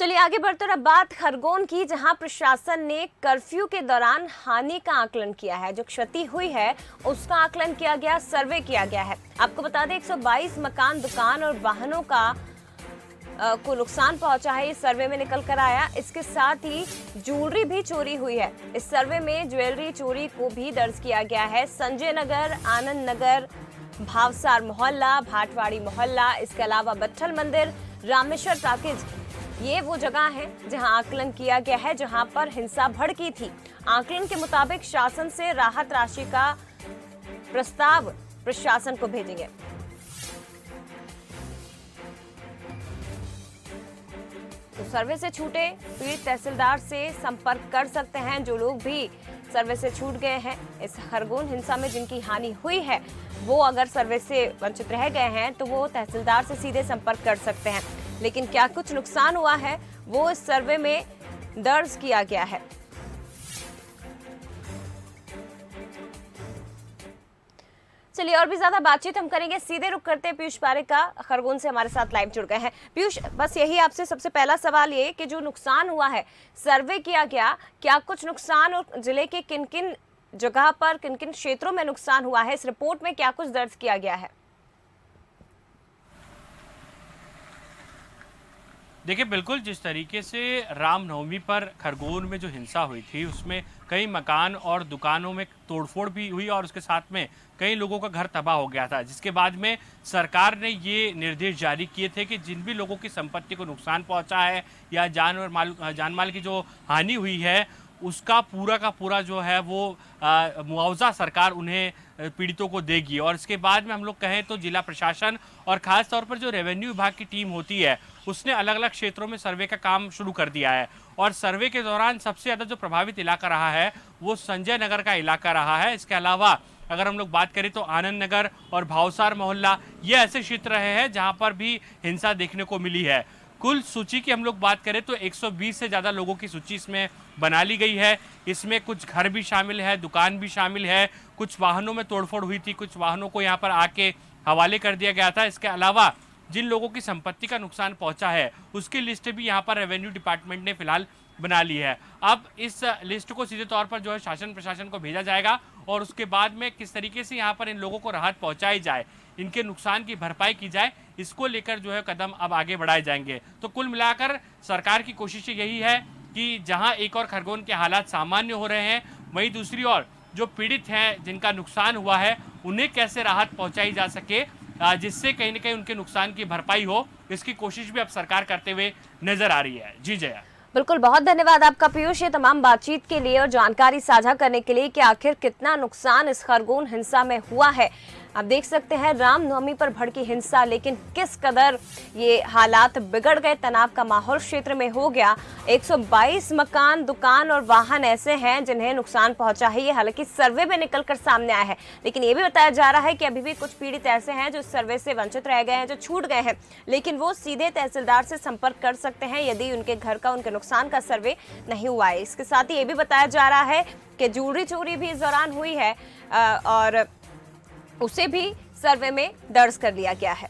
चलिए आगे बढ़ते हैं। बात खरगोन की, जहां प्रशासन ने कर्फ्यू के दौरान हानि का आकलन किया है। जो क्षति हुई है उसका आकलन किया गया, सर्वे किया गया है। आपको बता दें 122 मकान, दुकान और वाहनों को नुकसान पहुंचा है, इस सर्वे में निकल कर आया। इसके साथ ही ज्वेलरी भी चोरी हुई है। इस सर्वे में ज्वेलरी चोरी को भी दर्ज किया गया है। संजय नगर, आनंद नगर, भावसार मोहल्ला, भाटवाड़ी मोहल्ला, इसके अलावा बट्ठल मंदिर, रामेश्वर टाकिज, ये वो जगह है जहां आकलन किया गया है जहां पर हिंसा भड़की थी। आकलन के मुताबिक शासन से राहत राशि का प्रस्ताव प्रशासन को भेजेंगे। तो सर्वे से छूटे पीड़ित तहसीलदार से संपर्क कर सकते हैं। जो लोग भी सर्वे से छूट गए हैं, इस खरगोन हिंसा में जिनकी हानि हुई है, वो अगर सर्वे से वंचित रह गए हैं तो वो तहसीलदार से सीधे संपर्क कर सकते हैं। लेकिन क्या कुछ नुकसान हुआ है वो इस सर्वे में दर्ज किया गया है। चलिए और भी ज्यादा बातचीत हम करेंगे। सीधे रुक करते हैं पीयूष पारेख का, खरगोन से हमारे साथ लाइव जुड़ गए हैं। पीयूष, बस यही आपसे सबसे पहला सवाल ये कि जो नुकसान हुआ है, सर्वे किया गया, क्या कुछ नुकसान और जिले के किन किन जगह पर, किन किन क्षेत्रों में नुकसान हुआ है, इस रिपोर्ट में क्या कुछ दर्ज किया गया है? देखिए, बिल्कुल जिस तरीके से रामनवमी पर खरगोन में जो हिंसा हुई थी उसमें कई मकान और दुकानों में तोड़फोड़ भी हुई और उसके साथ में कई लोगों का घर तबाह हो गया था, जिसके बाद में सरकार ने ये निर्देश जारी किए थे कि जिन भी लोगों की संपत्ति को नुकसान पहुंचा है या जान माल की जो हानि हुई है उसका पूरा का पूरा जो है वो मुआवजा सरकार उन्हें पीड़ितों को देगी। और इसके बाद में हम लोग कहें तो जिला प्रशासन और ख़ास तौर पर जो रेवेन्यू विभाग की टीम होती है उसने अलग अलग क्षेत्रों में सर्वे का काम शुरू कर दिया है। और सर्वे के दौरान सबसे ज़्यादा जो प्रभावित इलाका रहा है वो संजय नगर का इलाका रहा है। इसके अलावा अगर हम लोग बात करें तो आनंद नगर और भावसार मोहल्ला, ये ऐसे क्षेत्र रहे हैं जहाँ पर भी हिंसा देखने को मिली है। कुल सूची की हम लोग बात करें तो 120 से ज़्यादा लोगों की सूची इसमें बना ली गई है। इसमें कुछ घर भी शामिल है, दुकान भी शामिल है, कुछ वाहनों में तोड़फोड़ हुई थी, कुछ वाहनों को यहाँ पर आके हवाले कर दिया गया था। इसके अलावा जिन लोगों की संपत्ति का नुकसान पहुंचा है उसकी लिस्ट भी यहाँ पर रेवेन्यू डिपार्टमेंट ने फिलहाल बना ली है। अब इस लिस्ट को सीधे तौर पर जो है शासन प्रशासन को भेजा जाएगा और उसके बाद में किस तरीके से यहाँ पर इन लोगों को राहत पहुँचाई जाए, इनके नुकसान की भरपाई की जाए, इसको लेकर जो है कदम अब आगे बढ़ाए जाएंगे। तो कुल मिलाकर सरकार की कोशिश यही है कि जहां एक और खरगोन के हालात सामान्य हो रहे हैं, वहीं दूसरी ओर जो पीड़ित हैं जिनका नुकसान हुआ है उन्हें कैसे राहत पहुंचाई जा सके, जिससे कहीं न कहीं उनके नुकसान की भरपाई हो, इसकी कोशिश भी अब सरकार करते हुए नजर आ रही है। जी जया। बिल्कुल, बहुत धन्यवाद आपका पीयूष, ये तमाम बातचीत के लिए और जानकारी साझा करने के लिए कि आखिर कितना नुकसान इस खरगोन हिंसा में हुआ है। आप देख सकते हैं रामनवमी पर भड़की हिंसा, लेकिन किस कदर ये हालात बिगड़ गए, तनाव का माहौल क्षेत्र में हो गया। 122 मकान, दुकान और वाहन ऐसे हैं जिन्हें नुकसान पहुंचा है। ये हालांकि सर्वे में निकलकर सामने आया है, लेकिन ये भी बताया जा रहा है कि अभी भी कुछ पीड़ित ऐसे हैं जो सर्वे से वंचित रह गए हैं, जो छूट गए हैं, लेकिन वो सीधे तहसीलदार से संपर्क कर सकते हैं यदि उनके घर का, उनके नुकसान का सर्वे नहीं हुआ है। इसके साथ ही ये भी बताया जा रहा है कि ज्वेलरी चोरी भी इस दौरान हुई है और उसे भी सर्वे में दर्ज कर लिया गया है।